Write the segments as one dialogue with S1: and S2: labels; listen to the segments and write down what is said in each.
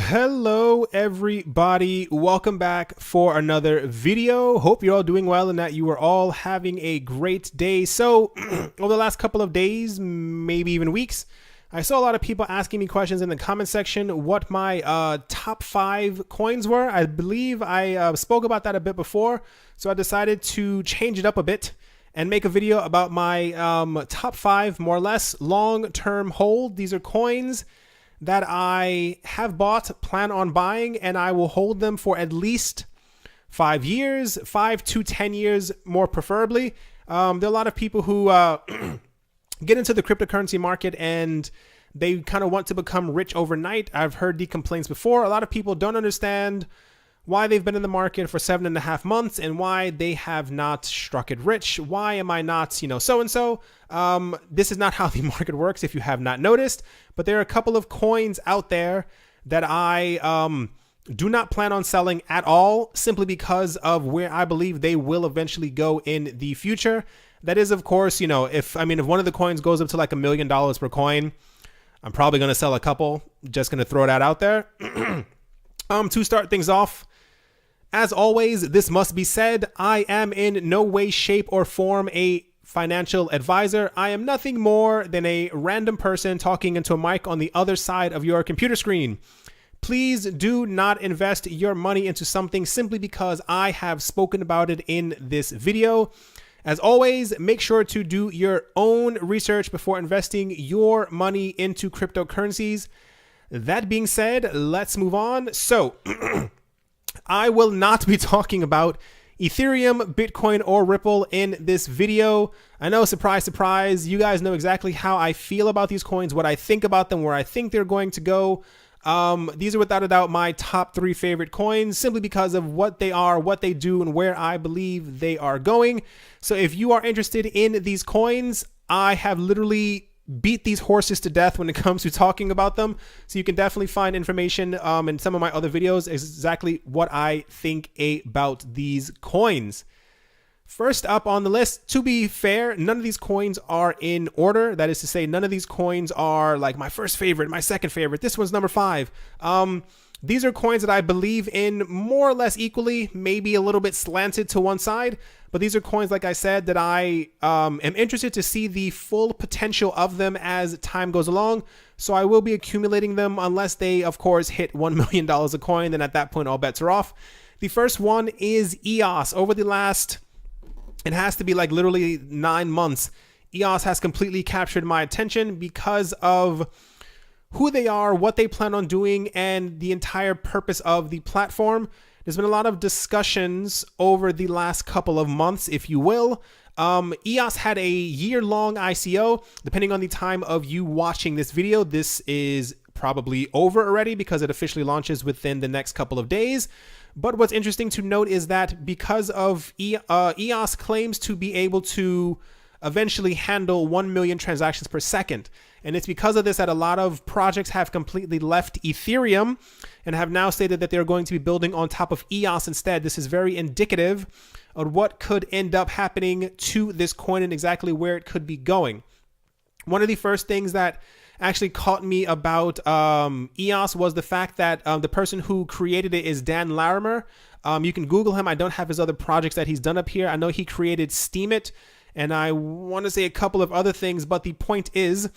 S1: Hello everybody, welcome back for another video. Hope you're all doing well and that you are all having a great day. So over the last couple of days, maybe even weeks, I saw a lot of people asking me questions in the comment section what my top 5 coins were. I believe I spoke about that a bit before, so I decided to change it up a bit and make a video about my top 5 more or less long-term hold. These are coins that I have bought, plan on buying, and I will hold them for at least 5 years, 5 to 10 years more preferably. There are a lot of people who get into the cryptocurrency market and they kind of want to become rich overnight. I've heard the complaints before. A lot of people don't understand why they've been in the market for 7.5 months and why they have not struck it rich. Why am I not, so-and-so? This is not how the market works if you have not noticed, but there are a couple of coins out there that I do not plan on selling at all, simply because of where I believe they will eventually go in the future. That is, of course, if one of the coins goes up to like $1 million per coin, I'm probably going to sell a couple. Just going to throw that out there. To start things off, as always, this must be said, I am in no way, shape, or form a financial advisor. I am nothing more than a random person talking into a mic on the other side of your computer screen. Please do not invest your money into something simply because I have spoken about it in this video. As always, make sure to do your own research before investing your money into cryptocurrencies. That being said, let's move on. So, I will not be talking about Ethereum, Bitcoin, or Ripple in this video. I know, surprise, surprise, you guys know exactly how I feel about these coins, what I think about them, where I think they're going to go. These are without a doubt my top 3 favorite coins, simply because of what they are, what they do, and where I believe they are going. So if you are interested in these coins, I have literally beat these horses to death when it comes to talking about them. So you can definitely find information in some of my other videos exactly what I think about these coins. First up on the list, to be fair, none of these coins are in order. That is to say, none of these coins are like my first favorite, my second favorite. This one's number 5. These are coins that I believe in more or less equally, maybe a little bit slanted to one side. But these are coins, like I said, that I am interested to see the full potential of them as time goes along. So I will be accumulating them unless they, of course, hit $1 million a coin. Then at that point, all bets are off. The first one is EOS. Over the last, it has to be like literally 9 months, EOS has completely captured my attention because of who they are, what they plan on doing, and the entire purpose of the platform. There's been a lot of discussions over the last couple of months, if you will. EOS had a year-long ICO. Depending on the time of you watching this video, this is probably over already because it officially launches within the next couple of days. But what's interesting to note is that because of EOS claims to be able to eventually handle 1 million transactions per second. And it's because of this that a lot of projects have completely left Ethereum and have now stated that they're going to be building on top of EOS instead. This is very indicative of what could end up happening to this coin and exactly where it could be going. One of the first things that actually caught me about EOS was the fact that the person who created it is Dan Larimer. You can Google him. I don't have his other projects that he's done up here. I know he created Steemit, and I want to say a couple of other things, but the point is,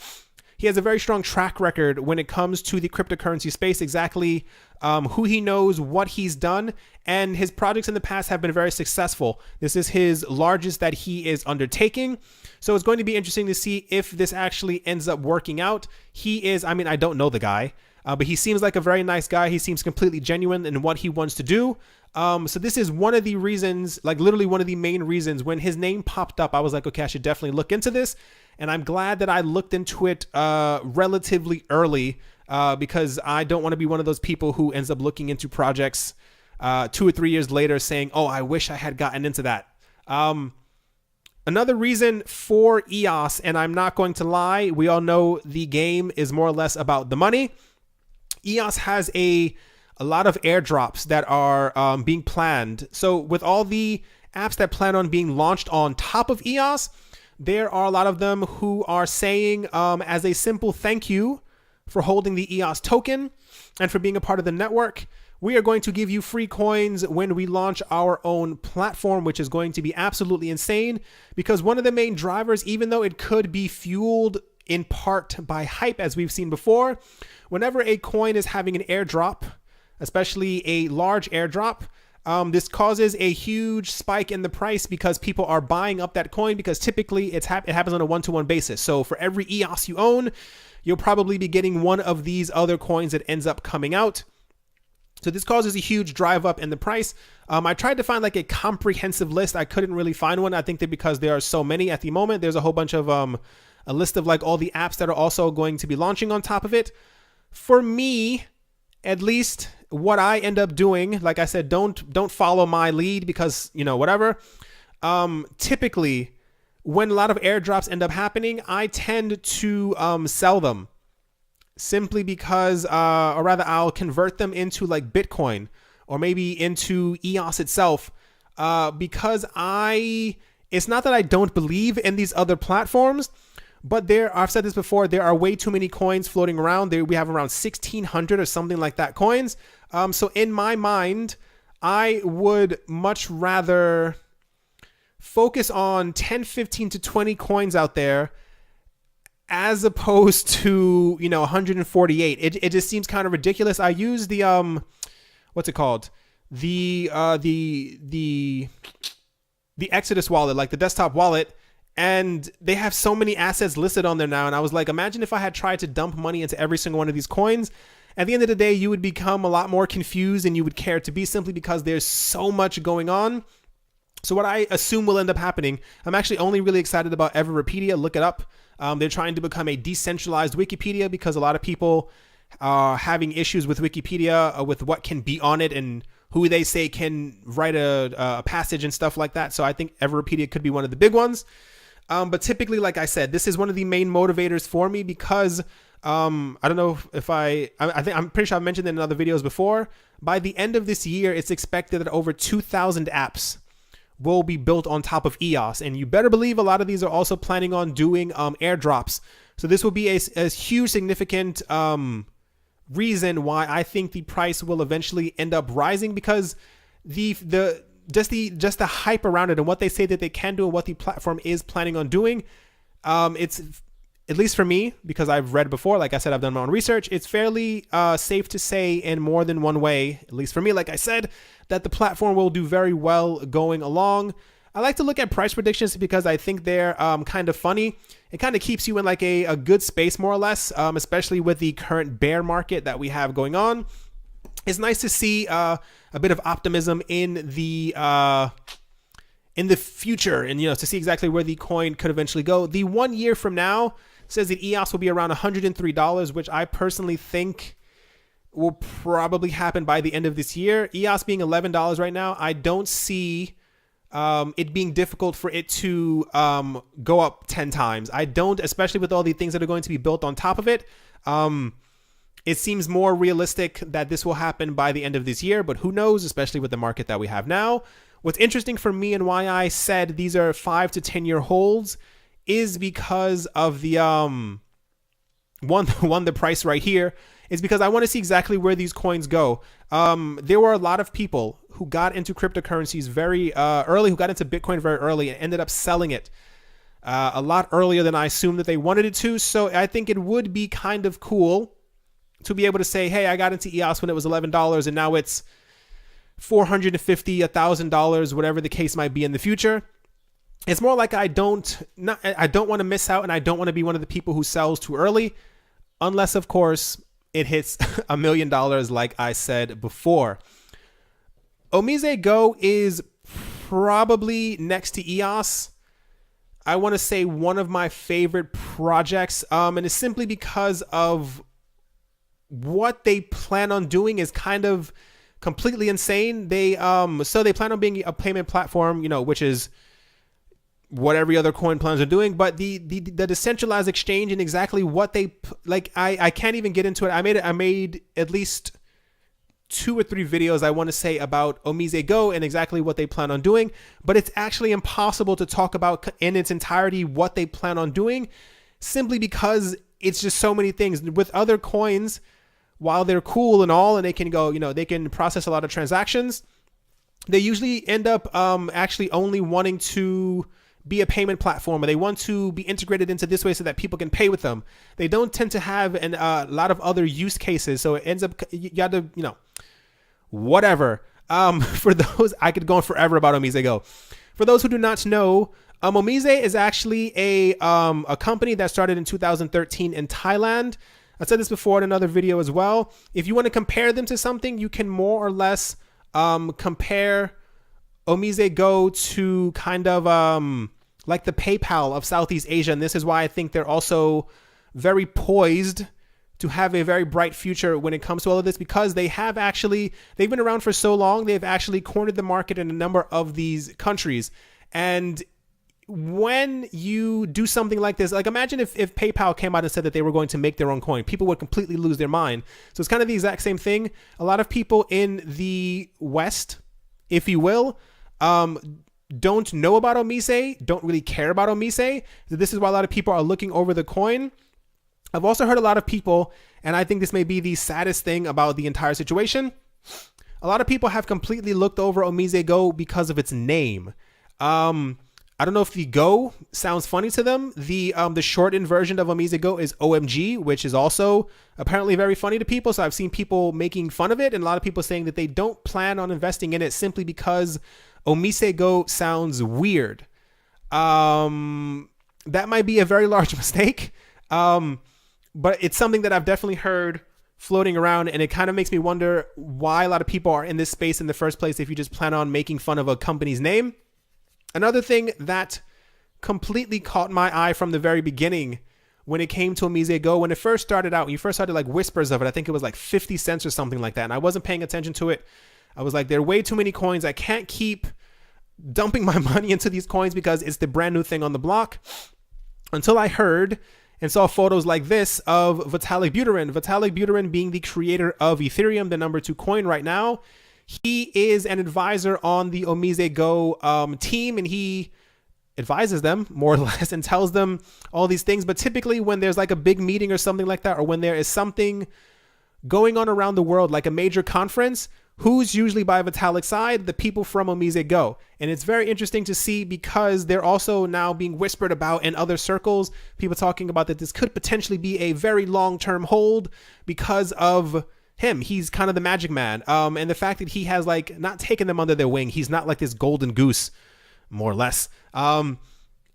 S1: he has a very strong track record when it comes to the cryptocurrency space, exactly who he knows, what he's done, and his projects in the past have been very successful. This is his largest that he is undertaking. So it's going to be interesting to see if this actually ends up working out. He is, I don't know the guy, but he seems like a very nice guy. He seems completely genuine in what he wants to do. So this is one of the reasons, like literally one of the main reasons when his name popped up, I was like, okay, I should definitely look into this. And I'm glad that I looked into it relatively early because I don't want to be one of those people who ends up looking into projects 2 or 3 years later saying, oh, I wish I had gotten into that. Another reason for EOS, and I'm not going to lie, we all know the game is more or less about the money. EOS has a lot of airdrops that are being planned. So with all the apps that plan on being launched on top of EOS, there are a lot of them who are saying as a simple thank you for holding the EOS token and for being a part of the network. We are going to give you free coins when we launch our own platform, which is going to be absolutely insane, because one of the main drivers, even though it could be fueled in part by hype, as we've seen before, whenever a coin is having an airdrop, especially a large airdrop, this causes a huge spike in the price because people are buying up that coin, because typically it happens on a one-to-one basis. So for every EOS you own, you'll probably be getting one of these other coins that ends up coming out. So this causes a huge drive up in the price. I tried to find like a comprehensive list. I couldn't really find one. I think that because there are so many at the moment, there's a whole bunch of a list of like all the apps that are also going to be launching on top of it. For me, at least, what I end up doing, like I said, don't follow my lead because, you know, whatever. Typically, when a lot of airdrops end up happening, I tend to sell them simply because, or rather, I'll convert them into like Bitcoin or maybe into EOS itself, because it's not that I don't believe in these other platforms, but I've said this before, there are way too many coins floating around. We have around 1,600 or something like that coins. So in my mind, I would much rather focus on 10, 15 to 20 coins out there as opposed to, 148. It just seems kind of ridiculous. I use the, what's it called? The Exodus wallet, like the desktop wallet. And they have so many assets listed on there now. And I was like, imagine if I had tried to dump money into every single one of these coins. At the end of the day, you would become a lot more confused than you would care to be, simply because there's so much going on. So what I assume will end up happening, I'm actually only really excited about Everpedia. Look it up. They're trying to become a decentralized Wikipedia because a lot of people are having issues with Wikipedia, with what can be on it and who they say can write a passage and stuff like that. So I think Everpedia could be one of the big ones. But typically, like I said, this is one of the main motivators for me because I don't know if I'm pretty sure I've mentioned it in other videos before. By the end of this year, it's expected that over 2,000 apps will be built on top of EOS. And you better believe a lot of these are also planning on doing airdrops. So this will be a huge significant reason why I think the price will eventually end up rising, because just the hype around it and what they say that they can do and what the platform is planning on doing, it's, at least for me, because I've read before, like I said, I've done my own research, it's fairly safe to say in more than one way, at least for me, like I said, that the platform will do very well going along. I like to look at price predictions because I think they're kind of funny. It kind of keeps you in like a good space, more or less, especially with the current bear market that we have going on. It's nice to see a bit of optimism in the future, and to see exactly where the coin could eventually go. The 1 year from now says that EOS will be around $103, which I personally think will probably happen by the end of this year. EOS being $11 right now, I don't see it being difficult for it to go up 10 times. I don't, especially with all the things that are going to be built on top of it. It seems more realistic that this will happen by the end of this year, but who knows, especially with the market that we have now. What's interesting for me and why I said these are 5 to 10 year holds is because of the the price right here, is because I want to see exactly where these coins go. There were a lot of people who got into cryptocurrencies very early, who got into Bitcoin very early and ended up selling it a lot earlier than I assumed that they wanted it to. So I think it would be kind of cool to be able to say, hey, I got into EOS when it was $11 and now it's $450, $1,000, whatever the case might be in the future. It's more like I don't want to miss out, and I don't want to be one of the people who sells too early, unless, of course, it hits $1 million like I said before. Omize Go is probably next to EOS, I want to say, one of my favorite projects, and it's simply because of what they plan on doing is kind of completely insane. They plan on being a payment platform, which is what every other coin plans are doing, but the decentralized exchange and exactly what they like, I can't even get into it. I made at least 2 or 3 videos, I want to say, about Omize Go and exactly what they plan on doing, but it's actually impossible to talk about in its entirety what they plan on doing, simply because it's just so many things. With other coins, while they're cool and all, and they can go, they can process a lot of transactions, they usually end up actually only wanting to be a payment platform, or they want to be integrated into this way so that people can pay with them. They don't tend to have a lot of other use cases. So it ends up, you got to, whatever. For those, I could go on forever about Omise Go. For those who do not know, Omise is actually a company that started in 2013 in Thailand. I said this before in another video as well. If you want to compare them to something, you can more or less compare Omise Go to kind of like the PayPal of Southeast Asia. And this is why I think they're also very poised to have a very bright future when it comes to all of this, because they've been around for so long. They've actually cornered the market in a number of these countries. And when you do something like this, like imagine if PayPal came out and said that they were going to make their own coin, people would completely lose their mind. So it's kind of the exact same thing. A lot of people in the West, if you will, don't know about Omise, don't really care about Omise. This is why a lot of people are looking over the coin. I've also heard a lot of people, and I think this may be the saddest thing about the entire situation, a lot of people have completely looked over Omise Go because of its name. I don't know if the Go sounds funny to them. The shortened version of Omise Go is OMG, which is also apparently very funny to people. So I've seen people making fun of it, and a lot of people saying that they don't plan on investing in it simply because Omise Go sounds weird. That might be a very large mistake. But it's something that I've definitely heard floating around, and it kind of makes me wonder why a lot of people are in this space in the first place if you just plan on making fun of a company's name. Another thing that completely caught my eye from the very beginning when it came to Omise Go, when it first started out, when you first started like whispers of it, I think it was like 50 cents or something like that, and I wasn't paying attention to it. I was like, there are way too many coins. I can't keep dumping my money into these coins because it's the brand new thing on the block, until I heard and saw photos like this of Vitalik Buterin. Vitalik Buterin being the creator of Ethereum, the number 2 coin right now. He is an advisor on the Omise Go team, and he advises them more or less and tells them all these things. But typically when there's like a big meeting or something like that, or when there is something going on around the world, like a major conference, who's usually by Vitalik's side? The people from Omise Go. And it's very interesting to see, because they're also now being whispered about in other circles, people talking about that this could potentially be a very long-term hold because of him. He's kind of the magic man. And the fact that he has like not taken them under their wing. He's not like this golden goose, more or less.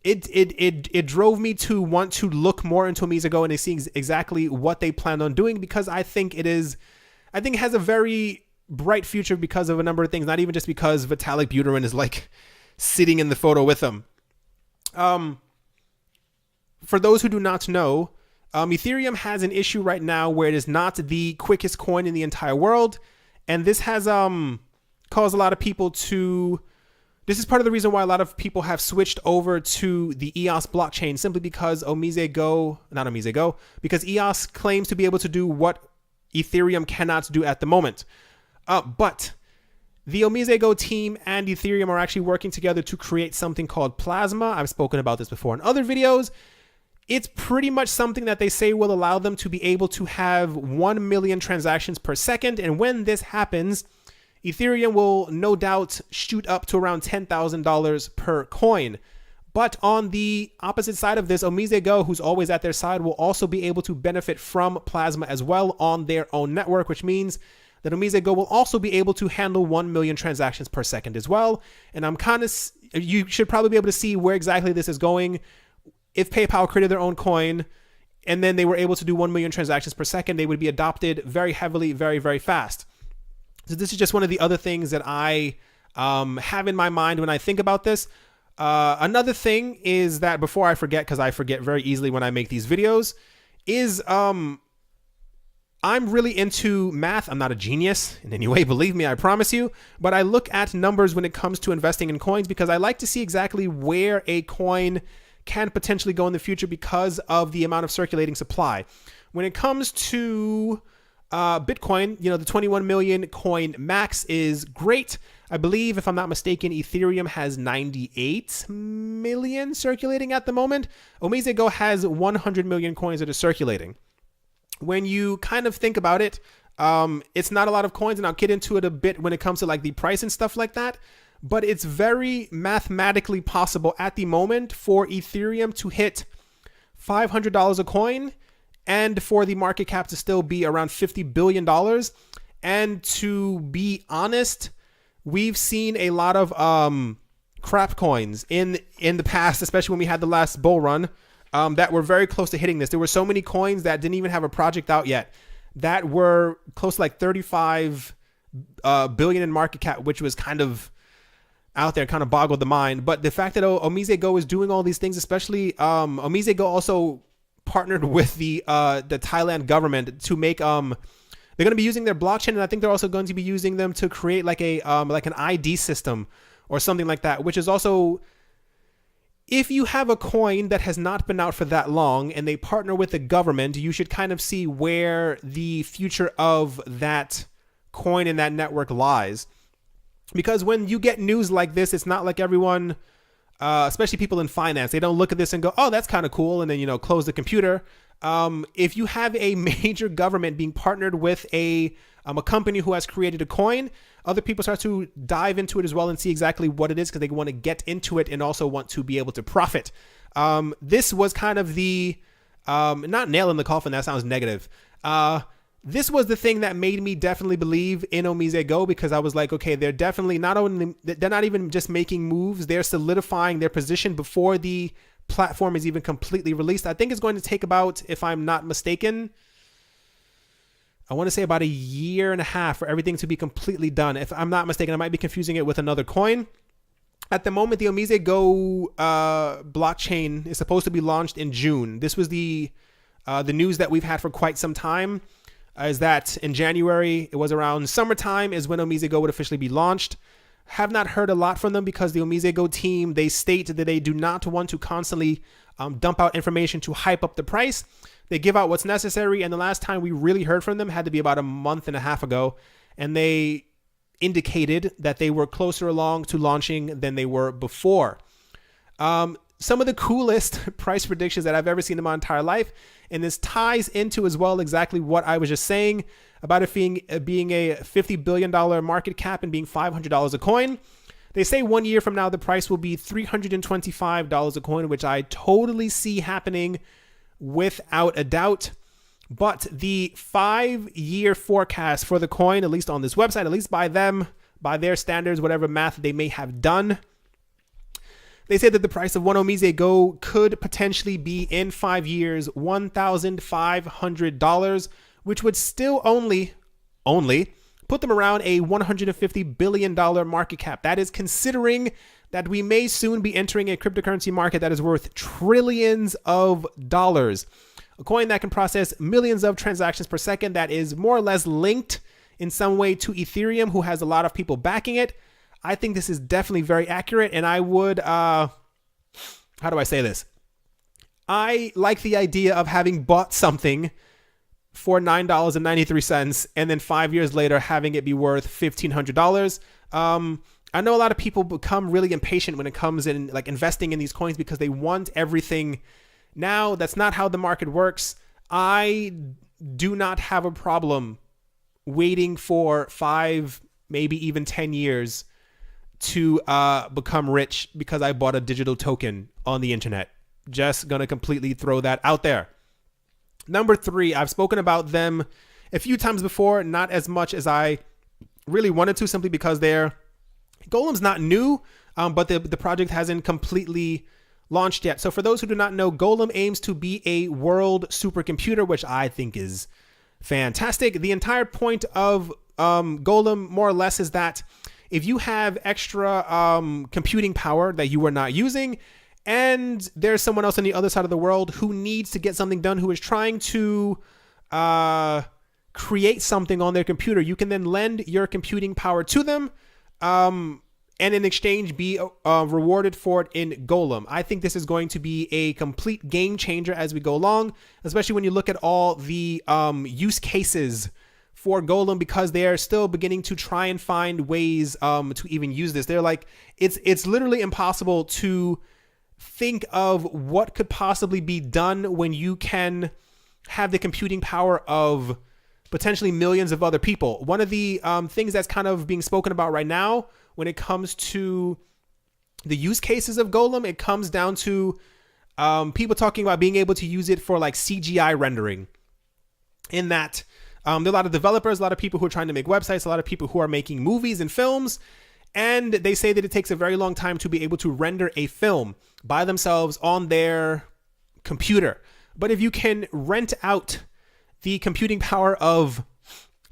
S1: It drove me to want to look more into Omise Go and see exactly what they plan on doing, because I think it has a very bright future because of a number of things, not even just because Vitalik Buterin is like sitting in the photo with them. For those who do not know, Ethereum has an issue right now where it is not the quickest coin in the entire world, and this has caused a lot of people to. This is part of the reason why a lot of people have switched over to the EOS blockchain, simply because because EOS claims to be able to do what Ethereum cannot do at the moment. But the Omise Go team and Ethereum are actually working together to create something called Plasma. I've spoken about this before in other videos. It's pretty much something that they say will allow them to be able to have 1 million transactions per second. And when this happens, Ethereum will no doubt shoot up to around $10,000 per coin. But on the opposite side of this, Omise Go, who's always at their side, will also be able to benefit from Plasma as well on their own network, which means that Omise Go will also be able to handle 1 million transactions per second as well. And you should probably be able to see where exactly this is going. If PayPal created their own coin and then they were able to do 1 million transactions per second, they would be adopted very heavily, very, very fast. So this is just one of the other things that I have in my mind when I think about this. Another thing is that, before I forget, because I forget very easily when I make these videos, is I'm really into math. I'm not a genius in any way, believe me, I promise you. But I look at numbers when it comes to investing in coins, because I like to see exactly where a coin can potentially go in the future because of the amount of circulating supply. When it comes to Bitcoin, the 21 million coin max is great. I believe, if I'm not mistaken, Ethereum has 98 million circulating at the moment. Omise Go has 100 million coins that are circulating. When you kind of think about it, it's not a lot of coins, and I'll get into it a bit when it comes to like the price and stuff like that. But it's very mathematically possible at the moment for Ethereum to hit $500 a coin and for the market cap to still be around $50 billion. And to be honest, we've seen a lot of crap coins in the past, especially when we had the last bull run, that were very close to hitting this. There were so many coins that didn't even have a project out yet that were close to like 35 billion in market cap, which was kind of out there, kind of boggled the mind. But the fact that Omise Go is doing all these things, especially Omise Go also partnered with the Thailand government to make they're going to be using their blockchain, and I think they're also going to be using them to create like a like an ID system or something like that, which is also, if you have a coin that has not been out for that long and they partner with the government, you should kind of see where the future of that coin and that network lies. Because when you get news like this, it's not like everyone, especially people in finance, they don't look at this and go, oh, that's kind of cool, and then, close the computer. If you have a major government being partnered with a company who has created a coin, other people start to dive into it as well and see exactly what it is, because they want to get into it and also want to be able to profit. This was kind of the, not nail in the coffin, that sounds negative. This was the thing that made me definitely believe in Omise Go, because I was like, okay, they're definitely they're not even just making moves, they're solidifying their position before the platform is even completely released. I think it's going to take about, if I'm not mistaken, I want to say about a year and a half for everything to be completely done. If I'm not mistaken, I might be confusing it with another coin. At the moment, the Omise Go blockchain is supposed to be launched in June. This was the news that we've had for quite some time, is that in January, it was around summertime, is when Omise Go would officially be launched. Have not heard a lot from them, because the Omise Go team, they state that they do not want to constantly dump out information to hype up the price. They give out what's necessary, and the last time we really heard from them had to be about a month and a half ago, and they indicated that they were closer along to launching than they were before. Some of the coolest price predictions that I've ever seen in my entire life, and this ties into as well exactly what I was just saying about it being a $50 billion market cap and being $500 a coin. They say 1 year from now, the price will be $325 a coin, which I totally see happening without a doubt. But the 5-year forecast for the coin, at least on this website, at least by them, by their standards, whatever math they may have done, they say that the price of one Omise Go could potentially be, in 5 years, $1,500, which would still only put them around a $150 billion market cap. That is considering that we may soon be entering a cryptocurrency market that is worth trillions of dollars. A coin that can process millions of transactions per second, that is more or less linked in some way to Ethereum, who has a lot of people backing it. I think this is definitely very accurate, and I would, how do I say this? I like the idea of having bought something for $9.93 and then 5 years later having it be worth $1,500. I know a lot of people become really impatient when it comes in like investing in these coins, because they want everything now. That's not how the market works. I do not have a problem waiting for 5, maybe even 10 years to become rich because I bought a digital token on the internet. Just gonna completely throw that out there. Number 3, I've spoken about them a few times before, not as much as I really wanted to, simply because Golem's not new, but the project hasn't completely launched yet. So for those who do not know, Golem aims to be a world supercomputer, which I think is fantastic. The entire point of Golem, more or less, is that if you have extra computing power that you are not using, and there's someone else on the other side of the world who needs to get something done, who is trying to create something on their computer, you can then lend your computing power to them, and in exchange be rewarded for it in Golem. I think this is going to be a complete game changer as we go along, especially when you look at all the use cases for Golem because they are still beginning to try and find ways to even use this. They're like, it's literally impossible to think of what could possibly be done when you can have the computing power of potentially millions of other people. One of the things that's kind of being spoken about right now when it comes to the use cases of Golem, it comes down to people talking about being able to use it for like CGI rendering. In that, there are a lot of developers, a lot of people who are trying to make websites, a lot of people who are making movies and films, and they say that it takes a very long time to be able to render a film by themselves on their computer. But if you can rent out the computing power of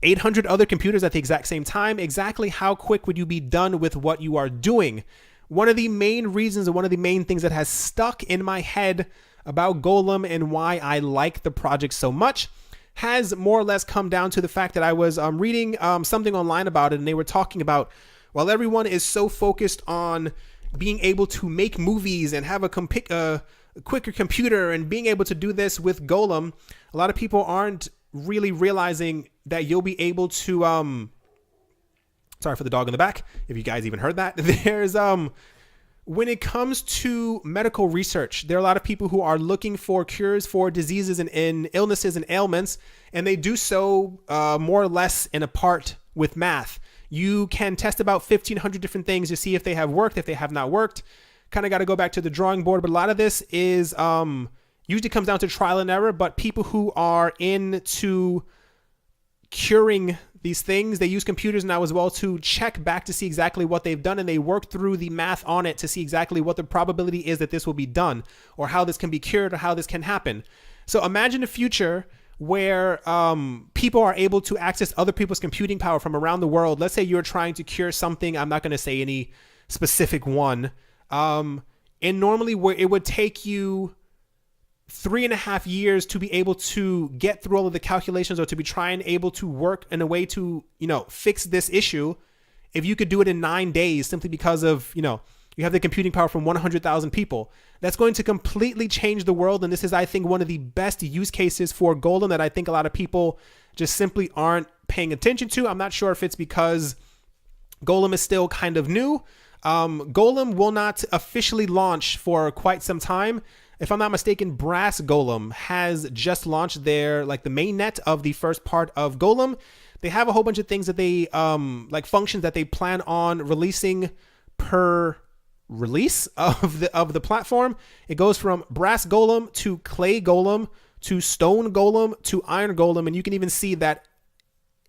S1: 800 other computers at the exact same time, exactly how quick would you be done with what you are doing? One of the main reasons and one of the main things that has stuck in my head about Golem and why I like the project so much has more or less come down to the fact that I was reading something online about it, and they were talking about, while everyone is so focused on being able to make movies and have a quicker computer and being able to do this with Golem, a lot of people aren't really realizing that you'll be able to sorry for the dog in the back, if you guys even heard that. There's when it comes to medical research, there are a lot of people who are looking for cures for diseases and illnesses and ailments, and they do so more or less in a part with math. You can test about 1,500 different things to see if they have worked, if they have not worked. Kind of got to go back to the drawing board, but a lot of this is usually comes down to trial and error. But people who are into curing these things, they use computers now as well to check back to see exactly what they've done, and they work through the math on it to see exactly what the probability is that this will be done, or how this can be cured, or how this can happen. So imagine a future where people are able to access other people's computing power from around the world. Let's say you're trying to cure something. I'm not going to say any specific one. And normally where it would take you 3.5 years to be able to get through all of the calculations, or to be trying able to work in a way to, fix this issue. If you could do it in 9 days, simply because of, you have the computing power from 100,000 people, that's going to completely change the world. And this is, I think, one of the best use cases for Golem that I think a lot of people just simply aren't paying attention to. I'm not sure if it's because Golem is still kind of new. Golem will not officially launch for quite some time. If I'm not mistaken, Brass Golem has just launched their, the mainnet of the first part of Golem. They have a whole bunch of things that they, functions that they plan on releasing per release of the platform. It goes from Brass Golem to Clay Golem to Stone Golem to Iron Golem. And you can even see that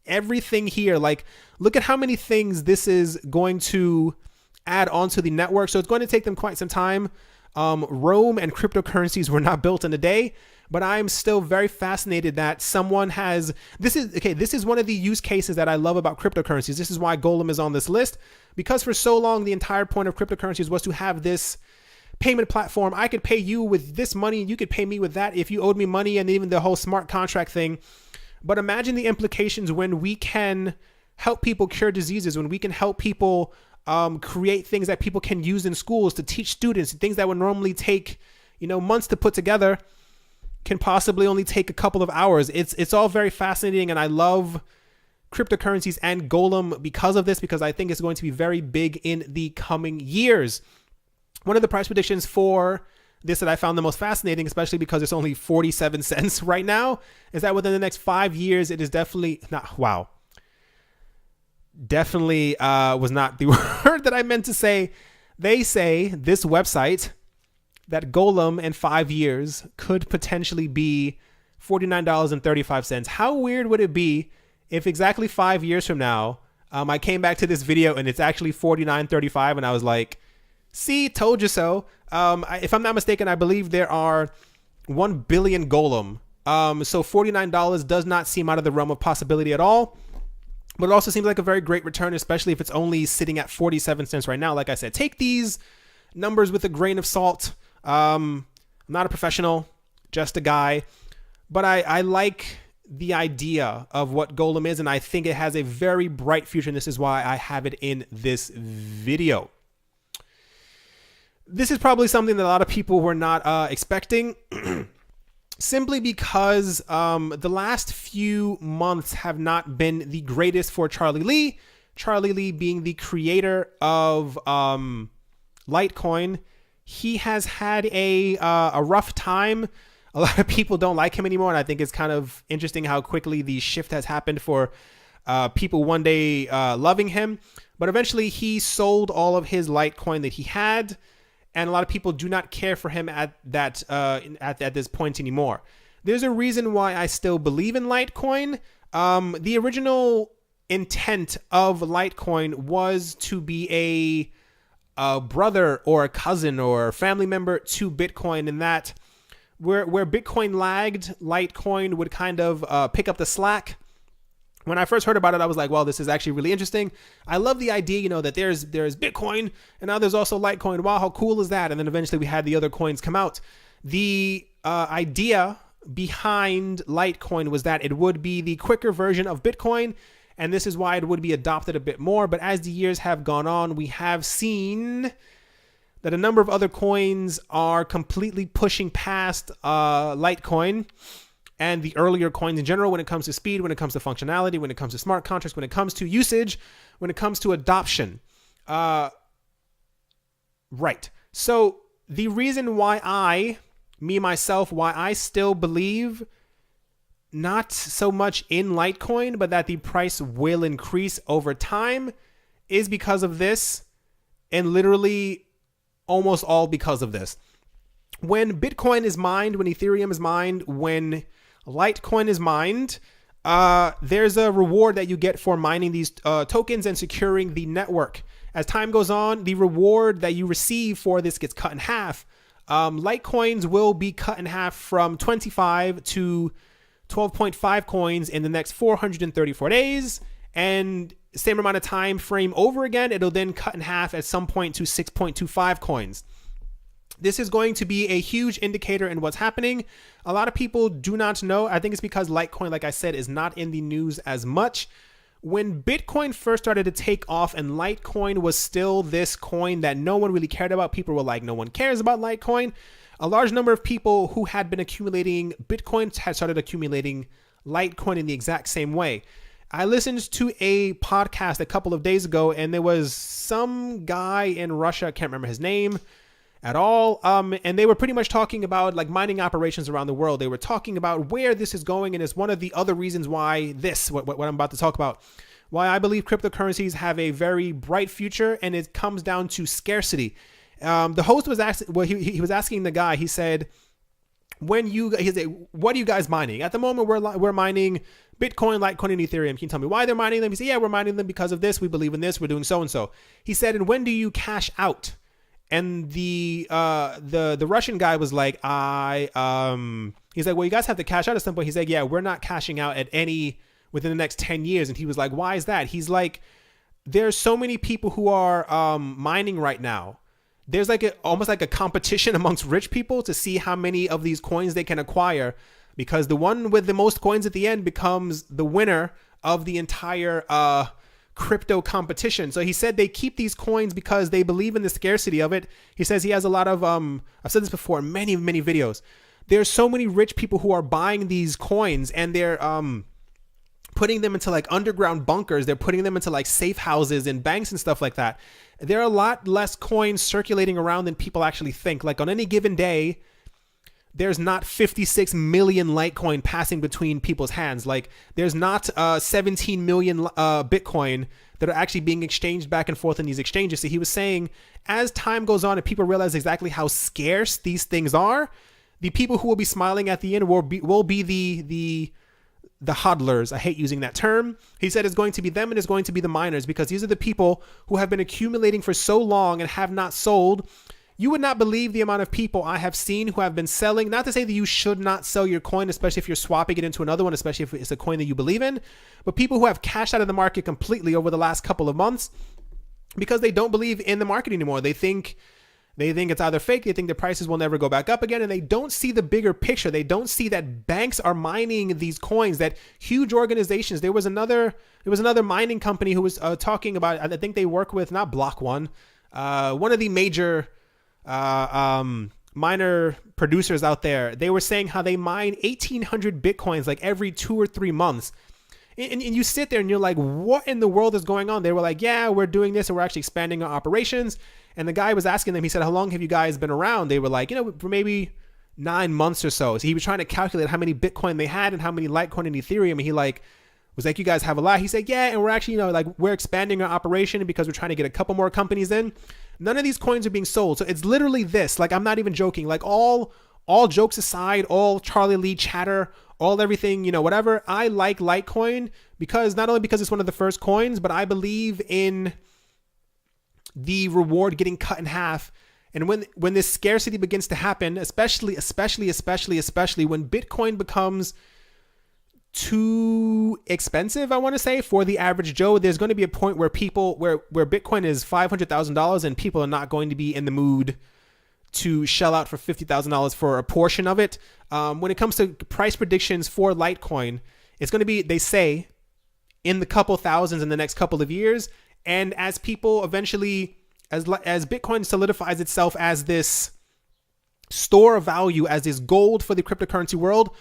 S1: everything here, look at how many things this is going to add onto the network. So it's going to take them quite some time. Rome and cryptocurrencies were not built in a day, but I'm still very fascinated that someone has, this is one of the use cases that I love about cryptocurrencies. This is why Golem is on this list, because for so long, the entire point of cryptocurrencies was to have this payment platform. I could pay you with this money, and you could pay me with that if you owed me money, and even the whole smart contract thing. But imagine the implications when we can help people cure diseases, when we can help people create things that people can use in schools to teach students, things that would normally take, months to put together, can possibly only take a couple of hours. It's all very fascinating, and I love cryptocurrencies and Golem because of this, because I think it's going to be very big in the coming years. One of the price predictions for this that I found the most fascinating, especially because it's only 47 cents right now, is that within the next 5 years, it is definitely not, wow. Definitely was not the word that I meant to say. They say, this website, that Golem in 5 years could potentially be $49.35. How weird would it be if exactly 5 years from now, I came back to this video and it's actually $49.35, and I was like, see, told you so. If I'm not mistaken, I believe there are 1 billion Golem. So $49 does not seem out of the realm of possibility at all. But it also seems like a very great return, especially if it's only sitting at 47 cents right now. Like I said, take these numbers with a grain of salt. I'm not a professional, just a guy. But I like the idea of what Golem is, and I think it has a very bright future, and this is why I have it in this video. This is probably something that a lot of people were not expecting. simply because the last few months have not been the greatest for Charlie Lee. Charlie Lee being the creator of Litecoin. He has had a rough time. A lot of people don't like him anymore, and I think it's kind of interesting how quickly the shift has happened for people one day loving him. But eventually he sold all of his Litecoin that he had, and a lot of people do not care for him at this point anymore. There's a reason why I still believe in Litecoin. The original intent of Litecoin was to be a brother or a cousin or a family member to Bitcoin, in that where Bitcoin lagged, Litecoin would kind of pick up the slack. When I first heard about it, I was like, well, this is actually really interesting. I love the idea, that there's Bitcoin and now there's also Litecoin. Wow, how cool is that? And then eventually we had the other coins come out. The idea behind Litecoin was that it would be the quicker version of Bitcoin, and this is why it would be adopted a bit more. But as the years have gone on, we have seen that a number of other coins are completely pushing past Litecoin and the earlier coins in general when it comes to speed, when it comes to functionality, when it comes to smart contracts, when it comes to usage, when it comes to adoption. Right. So the reason why myself, why I still believe not so much in Litecoin, but that the price will increase over time, is because of this, and literally almost all because of this. When Bitcoin is mined, when Ethereum is mined, when Litecoin is mined, there's a reward that you get for mining these tokens and securing the network. As time goes on, the reward that you receive for this gets cut in half. Litecoins will be cut in half from 25 to 12.5 coins in the next 434 days, and same amount of time frame over again, it'll then cut in half at some point to 6.25 coins. This is going to be a huge indicator in what's happening. A lot of people do not know. I think it's because Litecoin, like I said, is not in the news as much. When Bitcoin first started to take off and Litecoin was still this coin that no one really cared about, people were like, no one cares about Litecoin. A large number of people who had been accumulating Bitcoin had started accumulating Litecoin in the exact same way. I listened to a podcast a couple of days ago, and there was some guy in Russia, I can't remember his name at all, and they were pretty much talking about like mining operations around the world. They were talking about where this is going, and it's one of the other reasons why what I'm about to talk about, why I believe cryptocurrencies have a very bright future, and it comes down to scarcity. The host was asking, well, he was asking the guy, he said, what are you guys mining? At the moment, we're mining Bitcoin, Litecoin, and Ethereum. Can you tell me why they're mining them? He said, yeah, we're mining them because of this. We believe in this. We're doing so and so. He said, and when do you cash out? And the Russian guy was like, he's like, well, you guys have to cash out at some point. He's like, yeah, we're not cashing out at any within the next 10 years. And he was like, why is that? He's like, there's so many people who are mining right now. There's like almost like a competition amongst rich people to see how many of these coins they can acquire, because the one with the most coins at the end becomes the winner of the entire crypto competition. So he said they keep these coins because they believe in the scarcity of it. He says he has a lot of, I've said this before in many, many videos. There's so many rich people who are buying these coins, and they're putting them into like underground bunkers. They're putting them into like safe houses and banks and stuff like that. There are a lot less coins circulating around than people actually think. Like on any given day, there's not 56 million Litecoin passing between people's hands. Like there's not 17 million Bitcoin that are actually being exchanged back and forth in these exchanges. So he was saying, as time goes on and people realize exactly how scarce these things are, the people who will be smiling at the end will be the hodlers. I hate using that term. He said it's going to be them, and it's going to be the miners, because these are the people who have been accumulating for so long and have not sold. You would not believe the amount of people I have seen who have been selling. Not to say that you should not sell your coin, especially if you're swapping it into another one, especially if it's a coin that you believe in, but people who have cashed out of the market completely over the last couple of months because they don't believe in the market anymore. They think it's either fake, they think the prices will never go back up again, and they don't see the bigger picture. They don't see that banks are mining these coins, that huge organizations. There was another mining company who was talking about, I think they work with, not Block One, one of the major miner producers out there, they were saying how they mine 1,800 Bitcoins like every 2 or 3 months. And you sit there and you're like, what in the world is going on? They were like, yeah, we're doing this and we're actually expanding our operations. And the guy was asking them, he said, how long have you guys been around? They were like, for maybe 9 months or so. So he was trying to calculate how many Bitcoin they had and how many Litecoin and Ethereum. And he was like, you guys have a lot. He said, yeah, and we're actually, we're expanding our operation because we're trying to get a couple more companies in. None of these coins are being sold. So it's literally this. Like, I'm not even joking. Like, all jokes aside, all Charlie Lee chatter, all everything, whatever. I like Litecoin because not only because it's one of the first coins, but I believe in the reward getting cut in half. And when this scarcity begins to happen, especially when Bitcoin becomes too expensive, I want to say, for the average Joe, there's going to be a point where where Bitcoin is $500,000 and people are not going to be in the mood to shell out for $50,000 for a portion of it. When it comes to price predictions for Litecoin, it's going to be, they say, in the couple thousands in the next couple of years. And as people eventually, as Bitcoin solidifies itself as this store of value, as this gold for the cryptocurrency world,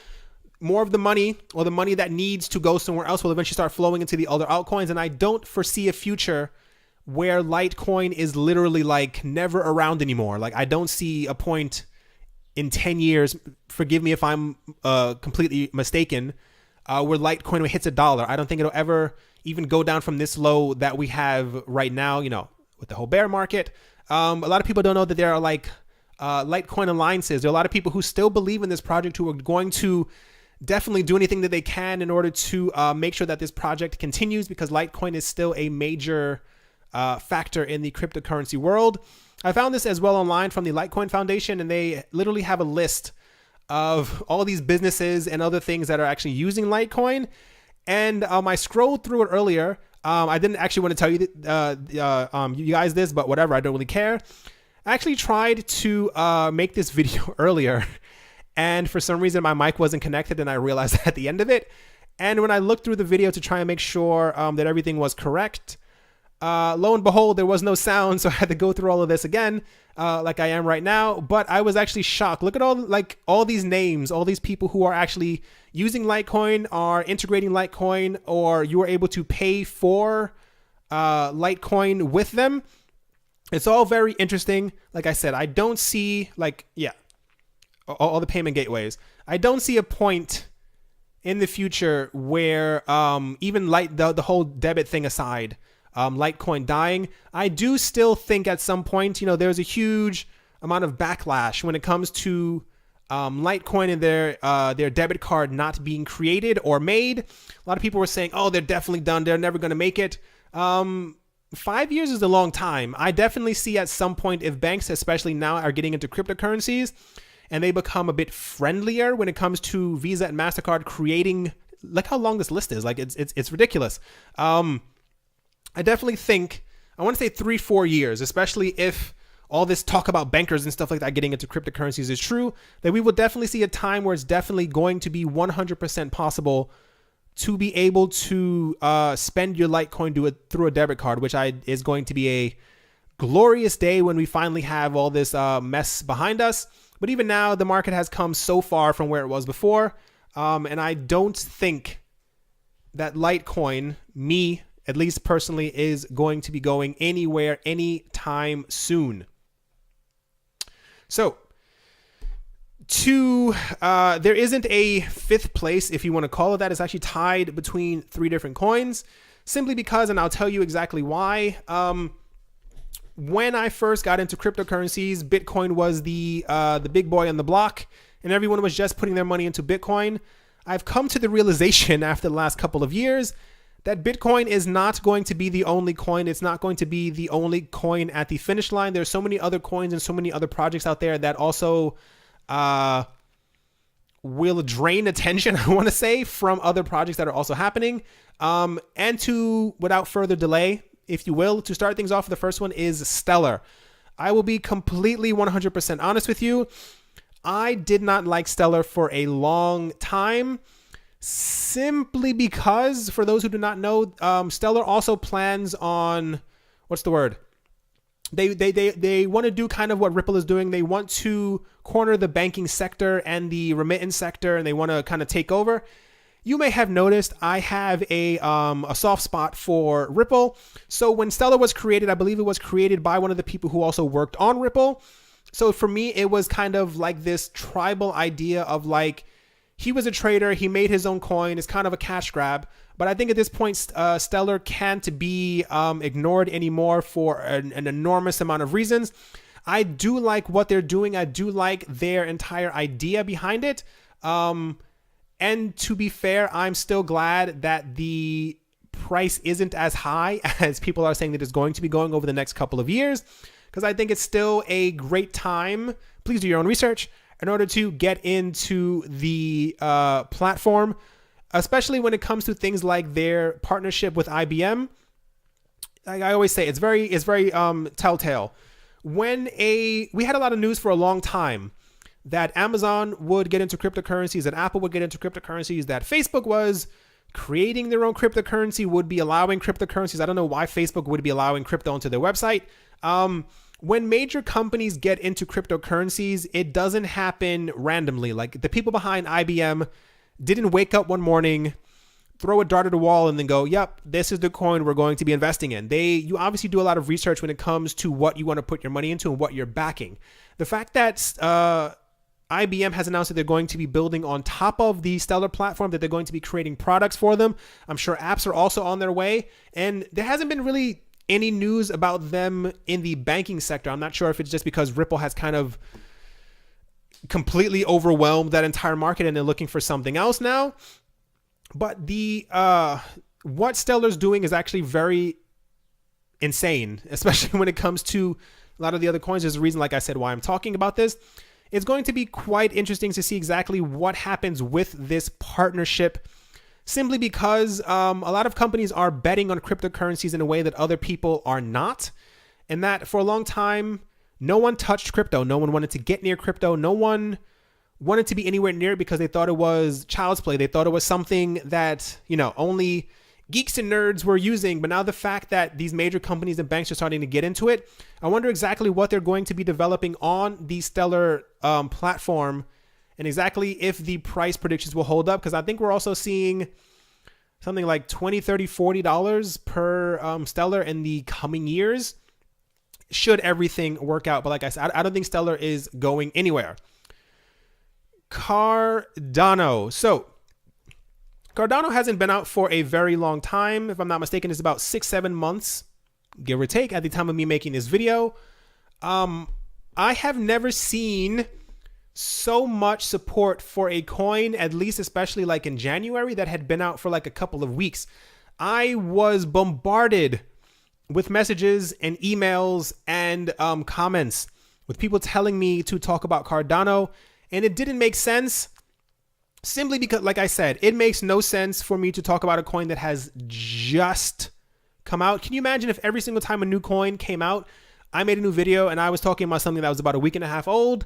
S1: more of the money, or the money that needs to go somewhere else, will eventually start flowing into the other altcoins. And I don't foresee a future where Litecoin is literally like never around anymore. Like, I don't see a point in 10 years, forgive me if I'm completely mistaken, where Litecoin hits $1. I don't think it'll ever even go down from this low that we have right now, with the whole bear market. A lot of people don't know that there are like Litecoin alliances. There are a lot of people who still believe in this project, who are going to definitely do anything that they can in order to make sure that this project continues, because Litecoin is still a major factor in the cryptocurrency world. I found this as well online from the Litecoin Foundation, and they literally have a list of all these businesses and other things that are actually using Litecoin. And I scrolled through it earlier. I didn't actually want to tell you you guys this, but whatever, I don't really care. I actually tried to make this video earlier, and for some reason my mic wasn't connected, and I realized at the end of it. And when I looked through the video to try and make sure that everything was correct, lo and behold, there was no sound, so I had to go through all of this again, like I am right now. But I was actually shocked. Look at all these names, all these people who are actually using Litecoin, are integrating Litecoin, or you are able to pay for Litecoin with them. It's all very interesting. Like I said, I don't see all the payment gateways. I don't see a point in the future where even the whole debit thing aside, Litecoin dying. I do still think at some point, there's a huge amount of backlash when it comes to Litecoin and their debit card not being created or made. A lot of people were saying, oh, they're definitely done, they're never going to make it. 5 years is a long time. I definitely see at some point, if banks especially now are getting into cryptocurrencies and they become a bit friendlier when it comes to Visa and MasterCard creating, look how long this list is. Like, it's ridiculous. I definitely think, I want to say 3-4 years, especially if all this talk about bankers and stuff like that getting into cryptocurrencies is true, that we will definitely see a time where it's definitely going to be 100% possible to be able to spend your Litecoin through a debit card, which is going to be a glorious day when we finally have all this mess behind us. But even now, the market has come so far from where it was before, and I don't think that Litecoin, me at least personally, is going to be going anywhere anytime soon. So, there isn't a fifth place, if you want to call it that. It's actually tied between 3 different coins, simply because, and I'll tell you exactly why. When I first got into cryptocurrencies, Bitcoin was the big boy on the block, and everyone was just putting their money into Bitcoin. I've come to the realization after the last couple of years that Bitcoin is not going to be the only coin. It's not going to be the only coin at the finish line. There's so many other coins and so many other projects out there that also will drain attention, I want to say, from other projects that are also happening. And without further delay, if you will, to start things off, the first one is Stellar. I will be completely 100% honest with you. I did not like Stellar for a long time, simply because, for those who do not know, Stellar also plans on, they want to do kind of what Ripple is doing. They want to corner the banking sector and the remittance sector, and they want to kind of take over. You may have noticed I have a soft spot for Ripple. So when Stellar was created, I believe it was created by one of the people who also worked on Ripple. So for me, it was kind of like this tribal idea of like, he was a trader, he made his own coin, it's kind of a cash grab. But I think at this point, Stellar can't be ignored anymore for an enormous amount of reasons. I do like what they're doing. I do like their entire idea behind it. And to be fair, I'm still glad that the price isn't as high as people are saying that it's going to be going over the next couple of years, because I think it's still a great time. Please do your own research in order to get into the platform, especially when it comes to things like their partnership with IBM. I always say it's very telltale. We had a lot of news for a long time that Amazon would get into cryptocurrencies, that Apple would get into cryptocurrencies, that Facebook was creating their own cryptocurrency, would be allowing cryptocurrencies. I don't know why Facebook would be allowing crypto onto their website. When major companies get into cryptocurrencies, it doesn't happen randomly. Like the people behind IBM didn't wake up one morning, throw a dart at a wall, and then go, yep, this is the coin we're going to be investing in. You obviously do a lot of research when it comes to what you want to put your money into and what you're backing. The fact that IBM has announced that they're going to be building on top of the Stellar platform, that they're going to be creating products for them. I'm sure apps are also on their way. And there hasn't been really any news about them in the banking sector. I'm not sure if it's just because Ripple has kind of completely overwhelmed that entire market and they're looking for something else now. But what Stellar's doing is actually very insane, especially when it comes to a lot of the other coins. There's a reason, like I said, why I'm talking about this. It's going to be quite interesting to see exactly what happens with this partnership, simply because a lot of companies are betting on cryptocurrencies in a way that other people are not. And that for a long time, no one touched crypto. No one wanted to get near crypto. No one wanted to be anywhere near it because they thought it was child's play. They thought it was something that, only geeks and nerds were using. But now the fact that these major companies and banks are starting to get into it, I wonder exactly what they're going to be developing on the Stellar platform, and exactly if the price predictions will hold up. Because I think we're also seeing something like $20, $30, $40 per Stellar in the coming years, should everything work out. But like I said, I don't think Stellar is going anywhere. Cardano. So Cardano hasn't been out for a very long time. If I'm not mistaken, it's about 6-7 months, give or take, at the time of me making this video. I have never seen so much support for a coin, at least especially like in January, that had been out for like a couple of weeks. I was bombarded with messages and emails and comments with people telling me to talk about Cardano, and it didn't make sense. Simply because, like I said, it makes no sense for me to talk about a coin that has just come out. Can you imagine if every single time a new coin came out, I made a new video and I was talking about something that was about a week and a half old?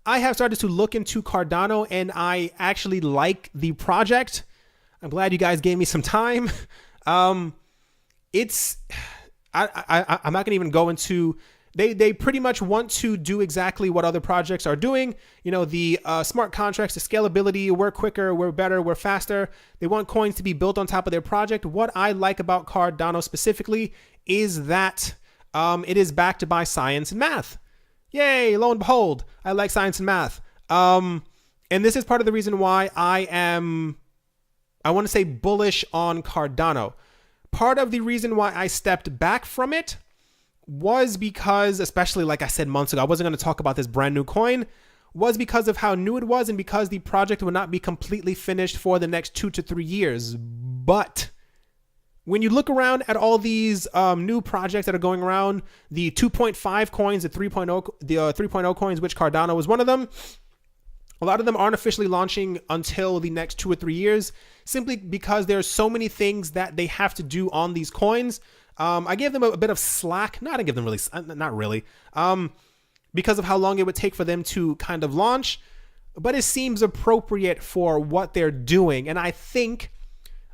S1: I have started to look into Cardano and I actually like the project. I'm glad you guys gave me some time. I'm not going to even go into... They pretty much want to do exactly what other projects are doing. The smart contracts, the scalability, we're quicker, we're better, we're faster. They want coins to be built on top of their project. What I like about Cardano specifically is that it is backed by science and math. Yay, lo and behold, I like science and math. And this is part of the reason why I want to say bullish on Cardano. Part of the reason why I stepped back from it was because, especially like I said months ago, I wasn't going to talk about this brand new coin, was because of how new it was and because the project would not be completely finished for the next 2 to 3 years. But when you look around at all these new projects that are going around, the 2.5 coins, the 3.0 coins, which Cardano was one of them, a lot of them aren't officially launching until the next 2 or 3 years, simply because there are so many things that they have to do on these coins. I gave them a bit of slack. No, I didn't give them really, not really, because of how long it would take for them to kind of launch. But it seems appropriate for what they're doing. And I think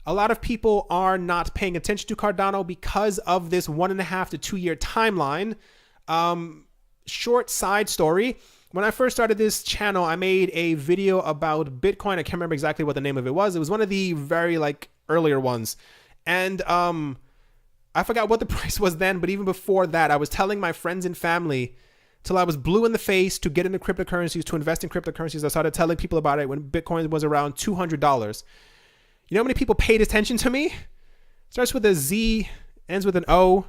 S1: a lot of people are not paying attention to Cardano because of this 1.5 to 2 year timeline. Short side story. When I first started this channel, I made a video about Bitcoin. I can't remember exactly what the name of it was. It was one of the very earlier ones. And I forgot what the price was then, but even before that, I was telling my friends and family till I was blue in the face to get into cryptocurrencies, to invest in cryptocurrencies. I started telling people about it when Bitcoin was around $200. You know how many people paid attention to me? Starts with a Z, ends with an O,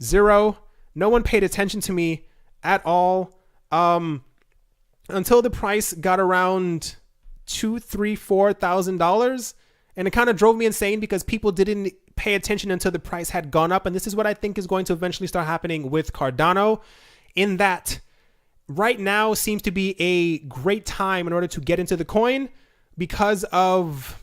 S1: 0. No one paid attention to me at all. Until the price got around $2,000, $3,000, $4,000, and it kind of drove me insane because people didn't pay attention until the price had gone up. And this is what I think is going to eventually start happening with Cardano, in that right now seems to be a great time in order to get into the coin because of,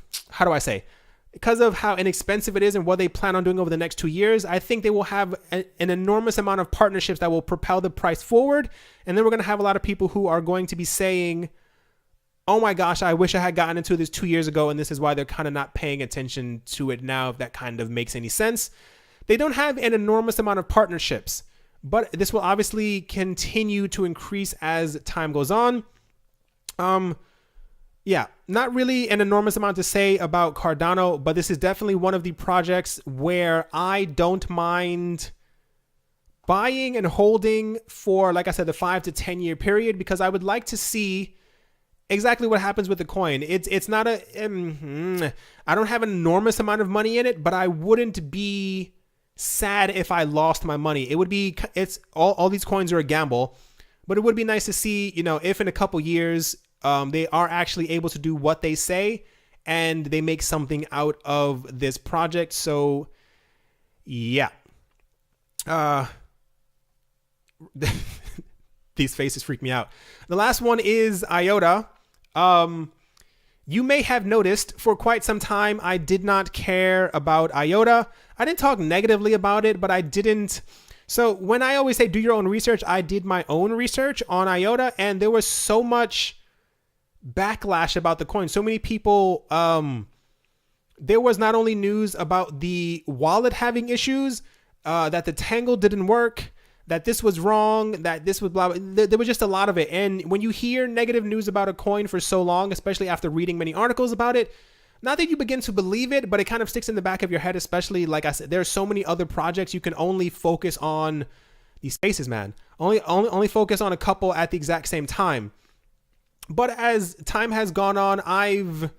S1: because of how inexpensive it is and what they plan on doing over the next 2 years. I think they will have an enormous amount of partnerships that will propel the price forward. And then we're going to have a lot of people who are going to be saying, oh my gosh, I wish I had gotten into this 2 years ago. And this is why they're kind of not paying attention to it now, if that kind of makes any sense. They don't have an enormous amount of partnerships, but this will obviously continue to increase as time goes on. Yeah, not really an enormous amount to say about Cardano, but this is definitely one of the projects where I don't mind buying and holding for, like I said, the 5 to 10 year period, because I would like to see exactly what happens with the coin. It's not I don't have an enormous amount of money in it, but I wouldn't be sad if I lost my money. It would be, it's all these coins are a gamble, but it would be nice to see, if in a couple years, they are actually able to do what they say and they make something out of this project. So yeah. These faces freak me out. The last one is IOTA. You may have noticed for quite some time, I did not care about IOTA. I didn't talk negatively about it, but I didn't. So when I always say do your own research, I did my own research on IOTA, and there was so much backlash about the coin. So many people, there was not only news about the wallet having issues, that the Tangle didn't work, that this was wrong, that this was blah, blah. There was just a lot of it. And when you hear negative news about a coin for so long, especially after reading many articles about it, not that you begin to believe it, but it kind of sticks in the back of your head, especially, like I said, there are so many other projects. You can only focus on these spaces, man. Only focus on a couple at the exact same time. But as time has gone on, I've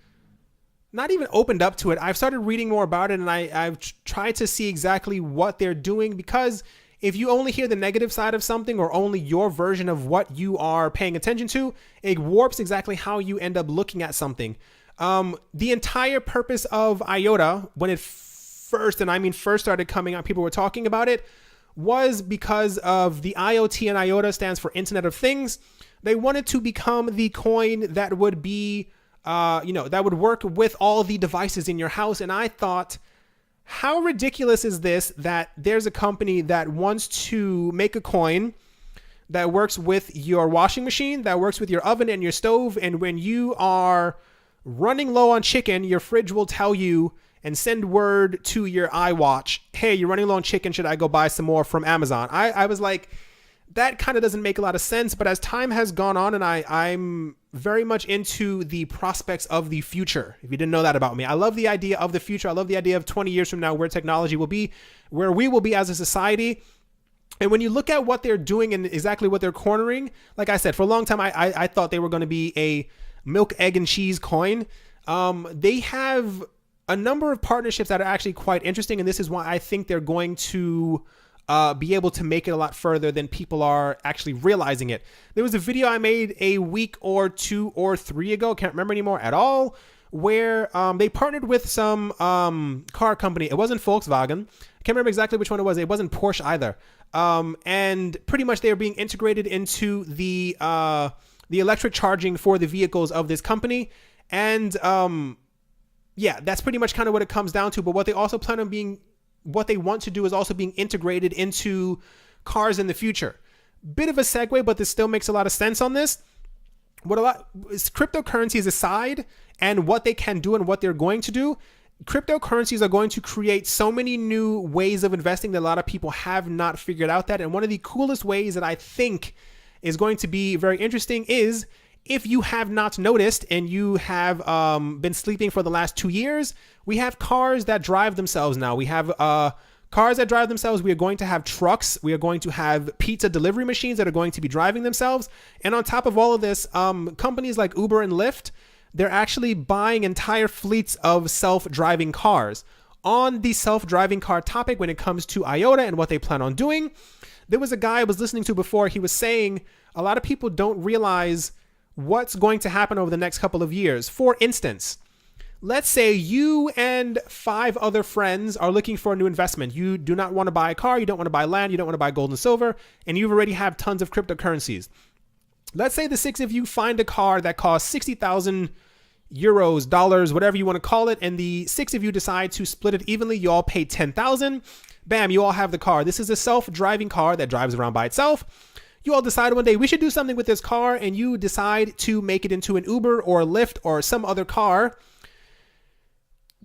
S1: not even opened up to it. I've started reading more about it, and I've tried to see exactly what they're doing, because if you only hear the negative side of something or only your version of what you are paying attention to, it warps exactly how you end up looking at something. The entire purpose of IOTA, when it first started coming out, people were talking about it, was because of the IoT, and IOTA stands for Internet of Things. They wanted to become the coin that would be, that would work with all the devices in your house. And I thought, how ridiculous is this, that there's a company that wants to make a coin that works with your washing machine, that works with your oven and your stove. And when you are running low on chicken, your fridge will tell you and send word to your iWatch, hey, you're running low on chicken. Should I go buy some more from Amazon? I was like, that kind of doesn't make a lot of sense. But as time has gone on, and I'm very much into the prospects of the future. If you didn't know that about me, I love the idea of the future. I love the idea of 20 years from now, where technology will be, where we will be as a society. And when you look at what they're doing and exactly what they're cornering, like I said, for a long time, I thought they were going to be a milk, egg, and cheese coin. They have a number of partnerships that are actually quite interesting. And this is why I think they're going to be able to make it a lot further than people are actually realizing it. There was a video I made a week or 2 or 3 ago, can't remember anymore at all, where they partnered with some car company. It wasn't Volkswagen. I can't remember exactly which one it was. It wasn't Porsche either. And pretty much they are being integrated into the electric charging for the vehicles of this company. And yeah, that's pretty much kind of what it comes down to. But what they also plan on being, what they want to do is also being integrated into cars in the future. Bit of a segue, but this still makes a lot of sense on this. What a lot is cryptocurrencies aside, and what they can do and what they're going to do, cryptocurrencies are going to create so many new ways of investing that a lot of people have not figured out that. And one of the coolest ways that I think is going to be very interesting is, if you have not noticed and you have been sleeping for the last 2 years, we have cars that drive themselves now. We have cars that drive themselves. We are going to have trucks. We are going to have pizza delivery machines that are going to be driving themselves. And on top of all of this, companies like Uber and Lyft, they're actually buying entire fleets of self-driving cars. On the self-driving car topic, when it comes to IOTA and what they plan on doing, there was a guy I was listening to before. He was saying a lot of people don't realize what's going to happen over the next couple of years. For instance, let's say you and 5 other friends are looking for a new investment. You do not want to buy a car, you don't want to buy land, you don't want to buy gold and silver, and you already have tons of cryptocurrencies. Let's say the 6 of you find a car that costs 60,000 euros, dollars, whatever you want to call it, and the 6 of you decide to split it evenly. You all pay 10,000. Bam, you all have the car. This is a self-driving car that drives around by itself. You all decide one day we should do something with this car, and you decide to make it into an Uber or a Lyft or some other car.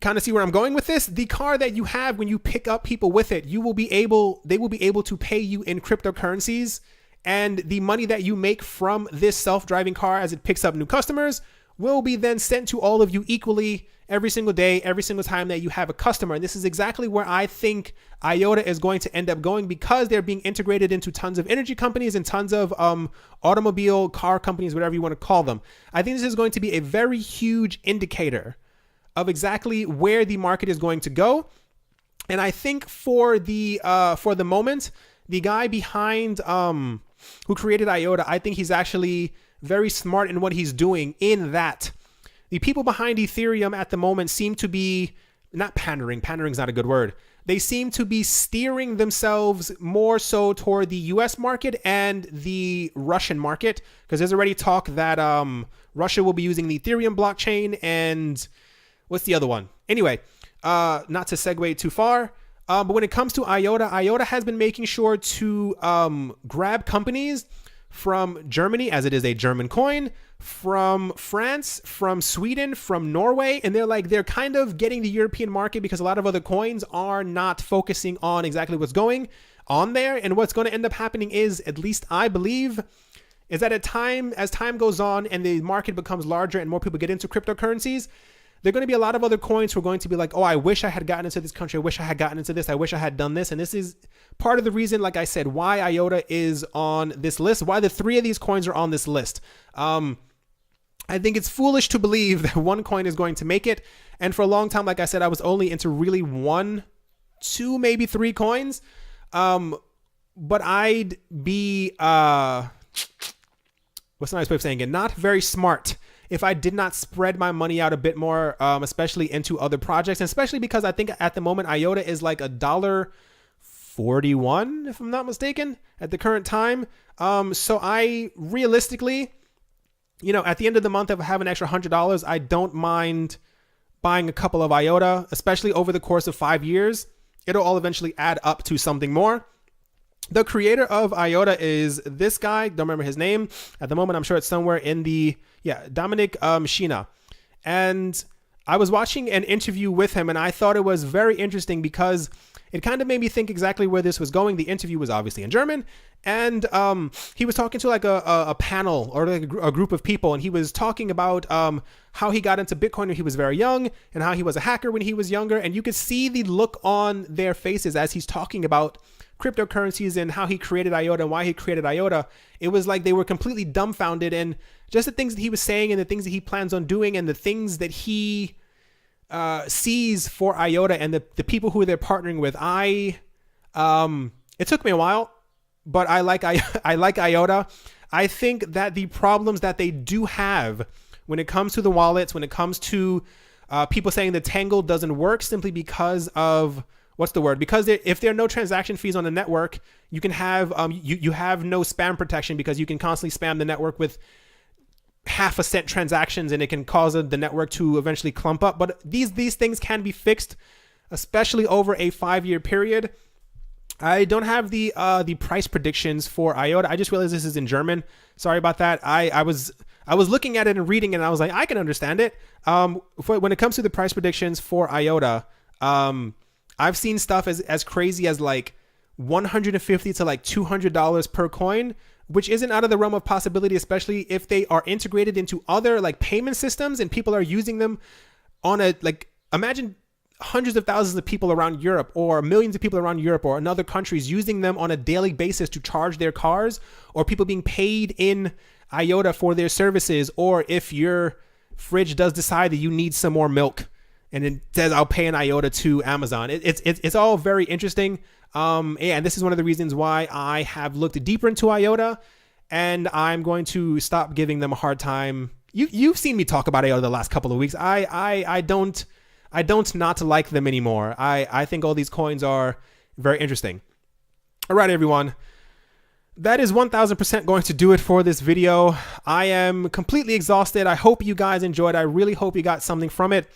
S1: Kind of see where I'm going with this? The car that you have, when you pick up people with it, they will be able to pay you in cryptocurrencies, and the money that you make from this self-driving car as it picks up new customers will be then sent to all of you equally every single day, every single time that you have a customer. And this is exactly where I think IOTA is going to end up going, because they're being integrated into tons of energy companies and tons of automobile car companies, whatever you want to call them. I think this is going to be a very huge indicator of exactly where the market is going to go. And I think for the moment, the guy behind who created IOTA, I think he's actually very smart in what he's doing, in that the people behind Ethereum at the moment seem to be not pandering. Pandering's not a good word. They seem to be steering themselves more so toward the US market and the Russian market, because there's already talk that Russia will be using the Ethereum blockchain, and what's the other one? Anyway, not to segue too far, but when it comes to IOTA, IOTA has been making sure to grab companies from Germany, as it is a German coin, from France, from Sweden, from Norway, and they're kind of getting the European market, because a lot of other coins are not focusing on exactly what's going on there. And what's going to end up happening is, at least I believe, is that as time goes on and the market becomes larger and more people get into cryptocurrencies, there are going to be a lot of other coins who are going to be like, oh, I wish I had gotten into this country. I wish I had gotten into this. I wish I had done this. And this is part of the reason, like I said, why IOTA is on this list, why the 3 of these coins are on this list. I think it's foolish to believe that one coin is going to make it. And for a long time, like I said, I was only into really 1, 2, maybe 3 coins. But I'd be, what's the nice way of saying it? Not very smart if I did not spread my money out a bit more, especially into other projects, and especially because I think at the moment IOTA is like $1.41, if I'm not mistaken, at the current time. So I realistically, at the end of the month, if I have an extra $100, I don't mind buying a couple of IOTA, especially over the course of 5 years. It'll all eventually add up to something more. The creator of IOTA is this guy. Don't remember his name at the moment. I'm sure it's somewhere in Dominic Sheena. And I was watching an interview with him, and I thought it was very interesting because it kind of made me think exactly where this was going. The interview was obviously in German, and he was talking to like a panel or like a group of people, and he was talking about how he got into Bitcoin when he was very young and how he was a hacker when he was younger. And you could see the look on their faces as he's talking about cryptocurrencies and how he created IOTA and why he created IOTA. It was like they were completely dumbfounded, and just the things that he was saying and the things that he plans on doing and the things that he sees for IOTA and the people who they're partnering with. It took me a while, but I like IOTA. I think that the problems that they do have when it comes to the wallets, when it comes to people saying the Tangle doesn't work simply because of because if there are no transaction fees on the network, you can have you have no spam protection, because you can constantly spam the network with half a cent transactions, and it can cause the network to eventually clump up. But these things can be fixed, especially over a 5-year period. I don't have the price predictions for IOTA. I just realized this is in German. Sorry about that. I I was looking at it and reading it, and I was like, I can understand it. When it comes to the price predictions for IOTA, I've seen stuff as crazy as like $150 to like $200 per coin, which isn't out of the realm of possibility, especially if they are integrated into other like payment systems and people are using them on a, like, imagine hundreds of thousands of people around Europe or millions of people around Europe or in other countries using them on a daily basis to charge their cars, or people being paid in IOTA for their services, or if your fridge does decide that you need some more milk and it says I'll pay an IOTA to Amazon. It's all very interesting. And this is one of the reasons why I have looked deeper into IOTA, and I'm going to stop giving them a hard time. You've seen me talk about IOTA the last couple of weeks. I don't not like them anymore. I think all these coins are very interesting. All right, everyone. That is 1000% going to do it for this video. I am completely exhausted. I hope you guys enjoyed. I really hope you got something from it.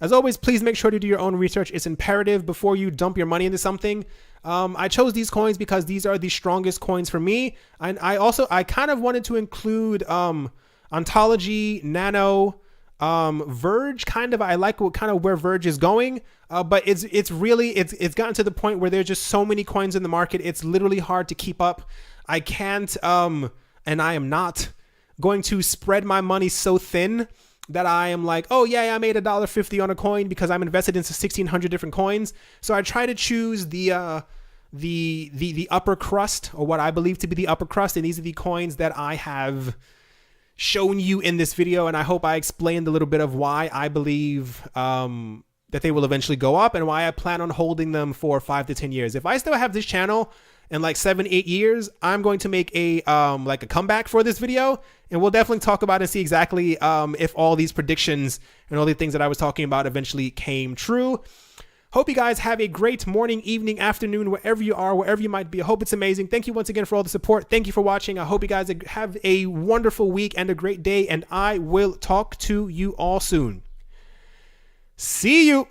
S1: As always, please make sure to do your own research. It's imperative before you dump your money into something. I chose these coins because these are the strongest coins for me. And I kind of wanted to include Ontology, Nano, Verge. Kind of, I like where Verge is going. But it's gotten to the point where there's just so many coins in the market. It's literally hard to keep up. I can't, and I am not going to spread my money so thin that I am like, oh yeah, I made $1.50 on a coin because I'm invested into 1,600 different coins. So I try to choose the upper crust, or what I believe to be the upper crust, and these are the coins that I have shown you in this video, and I hope I explained a little bit of why I believe that they will eventually go up and why I plan on holding them for 5 to 10 years. If I still have this channel in like 7-8 years, I'm going to make a like a comeback for this video, and we'll definitely talk about and see exactly if all these predictions and all the things that I was talking about eventually came true. Hope you guys have a great morning, evening, afternoon, wherever you are, wherever you might be. I hope it's amazing. Thank you once again for all the support. Thank you for watching. I hope you guys have a wonderful week and a great day, and I will talk to you all soon. See you.